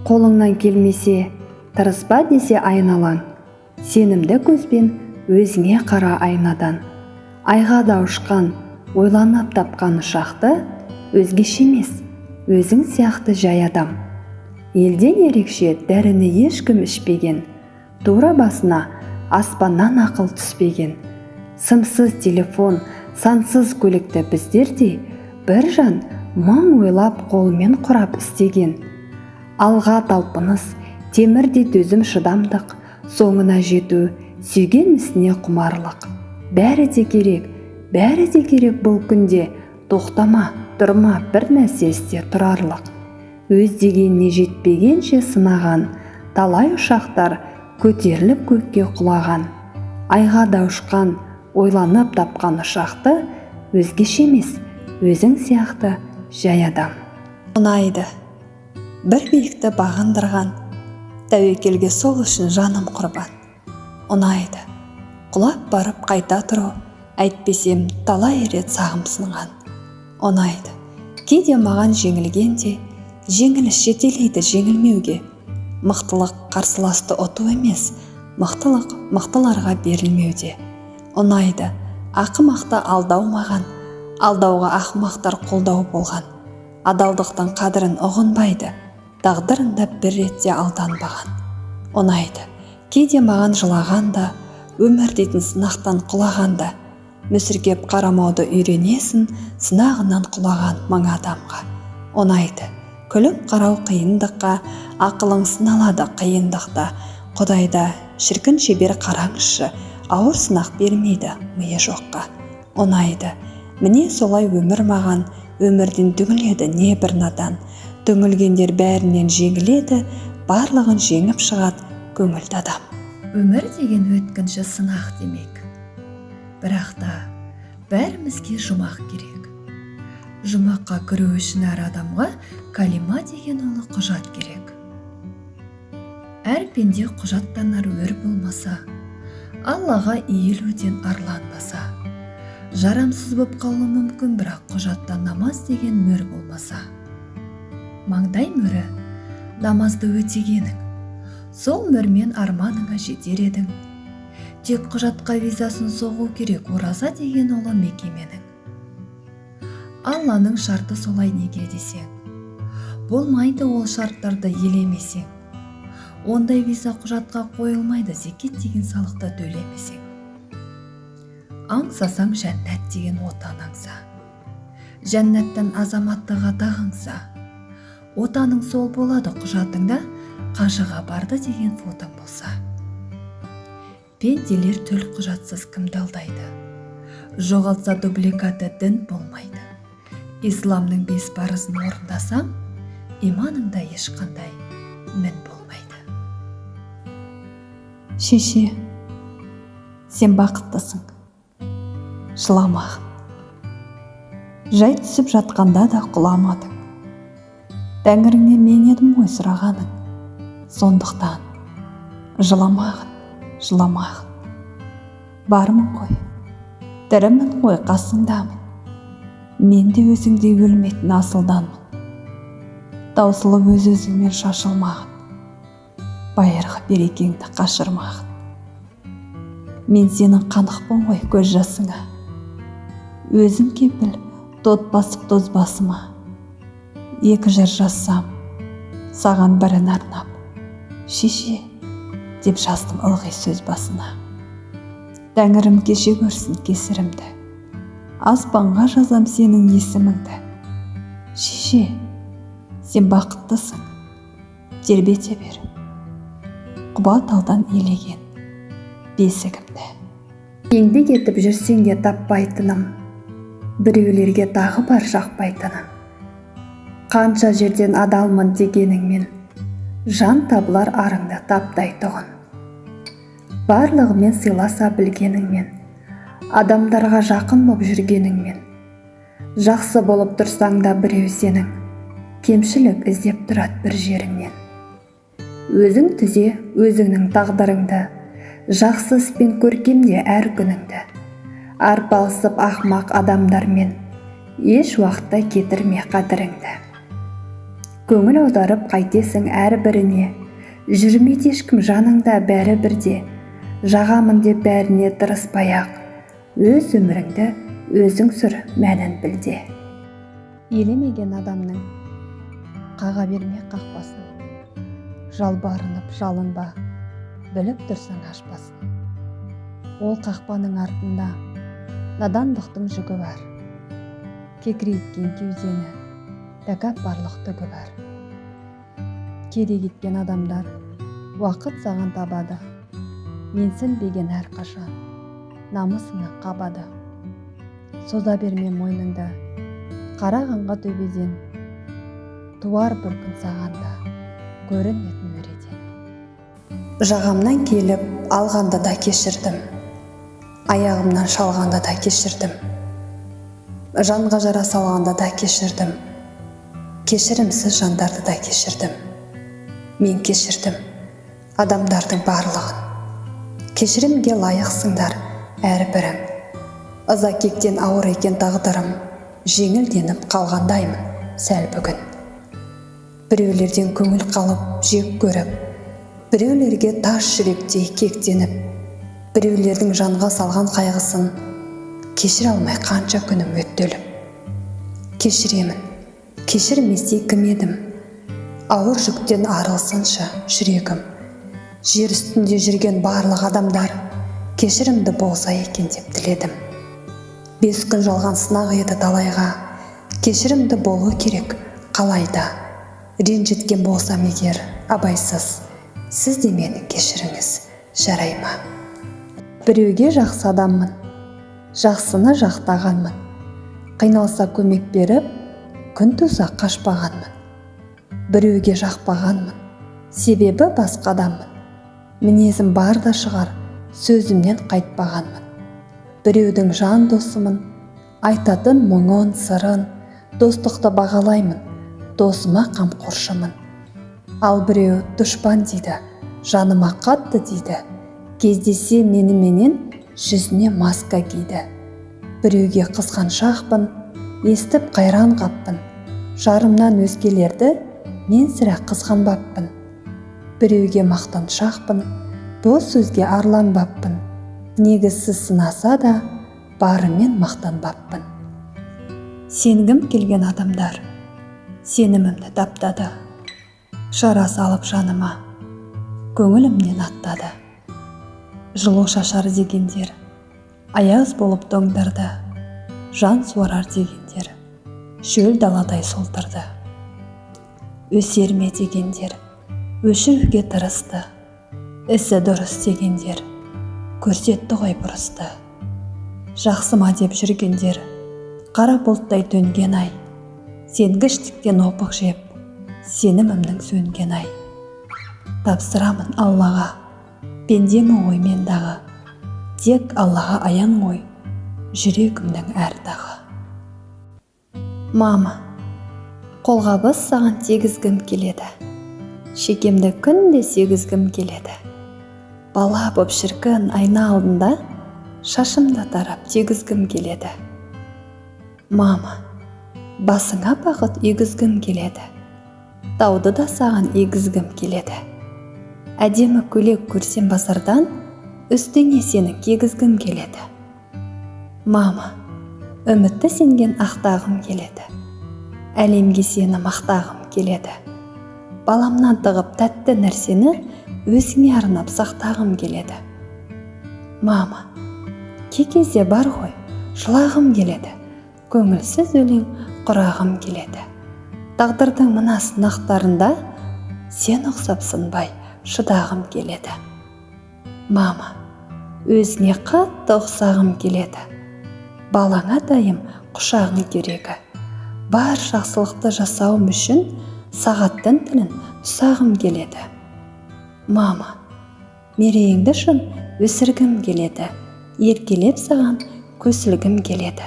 Қолыңнан келмесе, тырыспа десе айналаң, сенімді көзбен өзіңе қара айнадан. Айға да ұшқан, ойланып тапқан ұшақты, өзгеше емес, өзің сияқты жай адам. Елден ерекше дәріні ешкім ішпеген, тура басына аспаннан ақыл түспеген. Сымсыз телефон, сансыз көлікті біздердей, бір жан мың ойлап қолымен құрап істеген. Алға талпыныс, темірдей төзім шыдамдық, соңына жету, сүйген ісіне құмарлық. Бәрі де керек бұл күнде, тоқтама, тұрма, бір нәрсе істе тұрарлық. Өз дегеніне жетпегенше сынаған, талай ұшақтар көтеріліп көкке құлаған. Айға да ұшқан, ойланып тапқан ұшақты, өзгеше емес, өзің сияқты жай адам. Ұнайды, бір биікті бағындырған, тәуекелге сол үшін жаным құрбан. Ұнайды, құлап барып қайта тұру, әйтпесем талай рет сағым сынған. Ұнайды, кейде маған жеңілгенде, жеңіліс жетелейді жеңілмеуге. Мықтылық қарсыласты ұту емес, мықтылық мықтыларға берілмеуде. Ұнайды, ақымақты алдау маған, алдауға ақымақтар қолдау болған. Адалдықтың қадірін ұғынбайды, тағдырында бір ретте алданбаған. Ұнайды, кейде маған жылағанда, өмір дейтін сынақтан құлағанда, мүсіркеп қарамауды үйренесің, сынағынан құлаған мың адамға. Ұнайды, күліп қарау қиындыққа, ақылың сыналады қиындықта. Құдайда шіркін шебер қараңызшы, ауыр сынақ бермейді миы жоққа. Ұнайды, міне солай өмір маған, өмірден түңіледі не бір надан. Түңілгендер бәрінен жеңіледі, барлығын жеңіп шығады көңілді адам. Өмір деген өткінші сынақ демек. Бірақ та бәрімізге жұмақ керек. Жұмаққа кіру үшін әр адамға калима деген ұлы құжат керек. Әр пенде құжаттанар өр болмаса, Аллаға иілуден арланбаса, жарамсыз боп қалуы мүмкін, бірақ құжатта намаз деген мөр болмаса. Маңдай мөрі намазды өтегенің, сол мөрмен арманыңа жетер едің. Тек құжатқа визасын соғу керек, ораза деген ұлы мекеменің. Алланың шарты солай неге десең, болмайды ол шарттарды елемесең. Ондай виза құжатқа қойылмайды, зекет деген салықты төлемесең. Аңсасаң жәннат деген отан аңса, жәннаттан азаматтық атақ аңса. Отаның сол болады құжатыңда, қажыға барды деген фотоң болса. Пенделер төл құжатсыз кімді алдайды, жоғалтса дубликаты дін болмайды. Исламның 5 парызын орындасаң, иманыңда ешқандай мін болмайды. Шеше, сен бақыттысың, жыламағын. Жай түсіп жатқанда да құламадың. Тәңіріңнен мен едім ғой сұрағаның. Сондықтан жыламағын. Бармын ғой, тірімін ғой, қасыңдамын. Мен де өзіңдей өлмейтін асылданмын. Таусылып өз-өзіңмен шашылмағын. Байырғы берекеңді қашырмағын. Мен сенің қанықпын ғой көз жасыңа. Өзім кепіл тот басып тоз басыма. Екі жыр жазсам, саған бірін арнап, шеше, деп жаздым ылғи сөз басына. Тәңірім кеше көрсін кесірімді, аспанға жазам сенің есіміңді. Шеше, сен бақыттысың, тербете бер, құба талдан елеген бесігімді. Еңбек етіп жүрсең де таппайтыным, біреулерге тағы бар жақпайтыным. Қанша жерден адалмын дегеніңмен, жан табылар арыңды таптай тұғын. Барлығымен сыйласа білгеніңмен, адамдарға жақын боп жүргеніңмен, жақсы болып тұрсаң да біреу сенің, кемшілік іздеп тұрат бір жеріңнен. Өзің түзе өзіңнің тағдырыңды, жақсы іспен көркемде әр күніңді. Арпалысып ақмақ адамдармен, еш уақытта кетірме қадіріңді. көңіл аударып қайтесің әрбіріне, жүрмейді ешкім жаныңда бәрі бірде, жағамын деп бәріне тырыспай-ақ, өз өміріңді өзің сүр мәнін білде. Елемеген адамның қаға берме қақпасын, жалбарынып жалынба, біліп тұрсаң ашпасын. Ол қақпаның артында надандықтың жүгі бар, кекірейткен кеудені тәкаппарлық түгі бар. Керек еткен адамдар уақыт саған табады, менсінбеген әрқашан намысыңа қабады. Соза берме мойныңды қарағанға төбеден, туар бір күн сағанда көрінетін өреден. Жағамнан келіп алғанда да кешірдім, аяғымнан шалғанда да кешірдім, жанға жара салғанда да кешірдім, кешірімсіз жандарды да кешірдім. Мен кешірдім адамдардың барлығын, кешірімге лайықсыңдар әрбірің. Ыза кектен ауыр екен тағдырым, жеңілденіп қалғандаймын сәл бүгін. Біреулерден көңіл қалып жек көріп, біреулерге тас жүректей кектеніп, біреулердің жанға салған қайғысын кешіре алмай қанша күнім өттеліп. Кешіремін, кешірместей кім едім, ауыр жүктен арылсыншы жүрегім. Жер үстінде жүрген барлық адамдар кешірімді болса екен деп тіледім. 5 күн жалған сынақ еді талайға, кешірімді болу керек қалайда. Ренжіткен болсам егер абайсыз, сіз де мені кешіріңіз, жарай ма? Біреуге жақсы адаммын, жақсыны жақтағанмын, қиналса көмек беріп, күн туса қашпағанмын. Біреуге жақпағанмын, себебі басқа адаммын, мінезім бар да шығар, сөзімнен қайтпағанмын. Біреудің жан досымын, айтатын мұңын, сырын, достықты бағалаймын, досыма қамқоршымын. Ал біреу дұшпан дейді, жаныма қатты дейді, кездесе меніменен жүзіне маска киді. Біреуге қызғаншақпын, естіп қайран қаппын, жарымнан өзгелерді мен сірә қызғанбаппын. Біреуге мақтаншақпын, бос сөзге арланбаппын, негізсіз сынаса да барымен мақтанбаппын. Сенгім келген адамдар сенімімді таптады, жара салып жаныма көңілімнен аттады. Жылу шашар дегендер аяз болып тоңдырды, жан суарар дегендер шөл даладай солтырды. Өсерме дегендер өшіруге тырысты, ісі дұрыс дегендер көрсетті ғой бұрысты. Жақсыма деп жүргендер қара бұлттай төнген ай, сенгіштіктен опық жеп сенімімнің сөнген ай. Тапсырамын Аллаға, пендемі ғой мен дағы, тек Аллаға аян ғой жүрегімнің әр дағы. Мама, қолғабыс саған тегізгім келеді, шекемді күнде сегізгім келеді. Бала боп шіркін айна алдында шашымды тарап тегізгім келеді. Мама, басыңа бақыт егізгім келеді, тауды да саған егізгім келеді. Әдемі көйлек көрсем базардан, үстіне сені кигізгім келеді. Мама, үмітті сенген ақтағым келеді, әлемге сені мақтағым келеді. Баламнан тығып тәтті нәрсені өзіңе арнап сақтағым келеді. Мама, кей кезде бар ғой, жылағым келеді, көңілсіз өлең құрағым келеді. Тағдырдың мына сынақтарында сен ұқсап сынбай шыдағым келеді. Мама, өзіне қатты ұқсағым келеді, балаңа дайым құшағың керегі. Бар жақсылықты жасауым үшін сағаттың тілін ұсағым келеді. Мама, мерейіңді шын өсіргім келеді, еркелеп саған көсілгім келеді.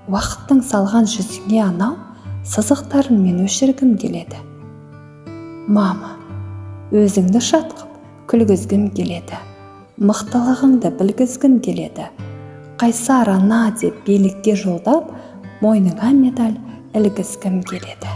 Уақыттың салған жүзіңе анау сызықтарын мен өшіргім келеді. Мама, өзіңді шат қып күлгізгім келеді, мықтылығыңды білгізгім келеді. Қайсар ана деп билікке жолдап, мойныңа медаль ілгізгім келеді.